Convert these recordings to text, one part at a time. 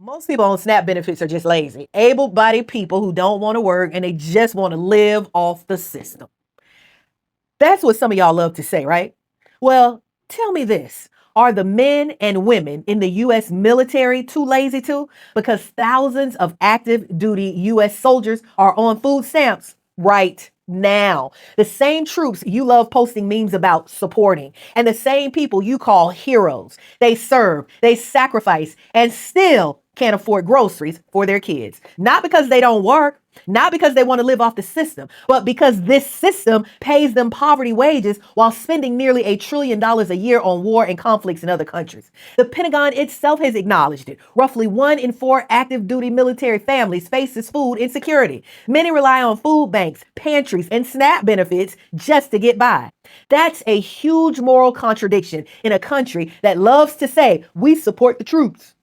Most people on SNAP benefits are just lazy, able-bodied people who don't want to work and they just want to live off the system. That's what some of y'all love to say, right? Well, tell me this. Are the men and women in the U.S. military too lazy too? Because thousands of active duty U.S. soldiers are on food stamps right now. The same troops you love posting memes about supporting, and the same people you call heroes. They serve, they sacrifice, and still can't afford groceries for their kids. Not because they don't work, not because they want to live off the system, but because this system pays them poverty wages while spending nearly $1 trillion a year on war and conflicts in other countries. The Pentagon itself has acknowledged it. Roughly 1 in 4 active duty military families faces food insecurity. Many rely on food banks, pantries, and SNAP benefits just to get by. That's a huge moral contradiction in a country that loves to say, we support the troops.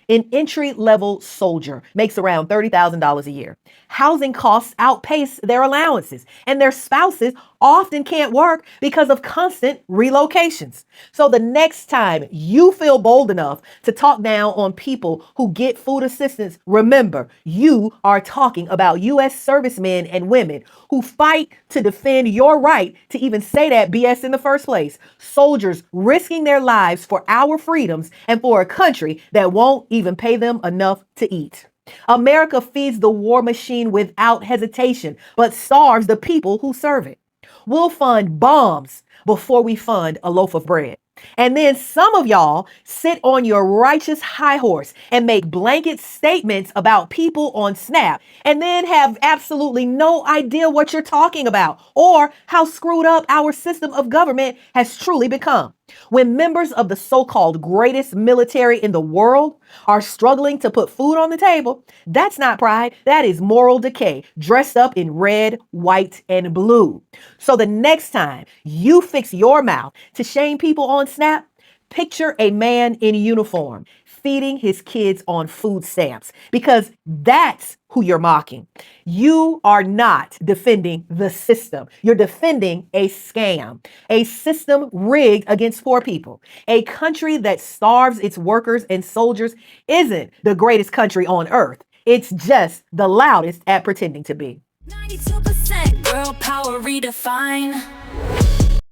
An entry-level soldier makes around $30,000 a year. Housing costs outpace their allowances, and their spouses often can't work because of constant relocations. So the next time you feel bold enough to talk down on people who get food assistance, remember, you are talking about U.S. servicemen and women who fight to defend your right to even say that BS in the first place. Soldiers risking their lives for our freedoms and for a country that won't even pay them enough to eat. America feeds the war machine without hesitation, but starves the people who serve it. We'll fund bombs before we fund a loaf of bread. And then some of y'all sit on your righteous high horse and make blanket statements about people on SNAP and then have absolutely no idea what you're talking about or how screwed up our system of government has truly become. When members of the so-called greatest military in the world are struggling to put food on the table, that's not pride. That is moral decay dressed up in red, white, and blue. So the next time you fix your mouth to shame people on SNAP, picture a man in uniform feeding his kids on food stamps because that's who you're mocking. You are not defending the system. You're defending a scam, a system rigged against poor people. A country that starves its workers and soldiers isn't the greatest country on earth. It's just the loudest at pretending to be. 92% girl power redefined.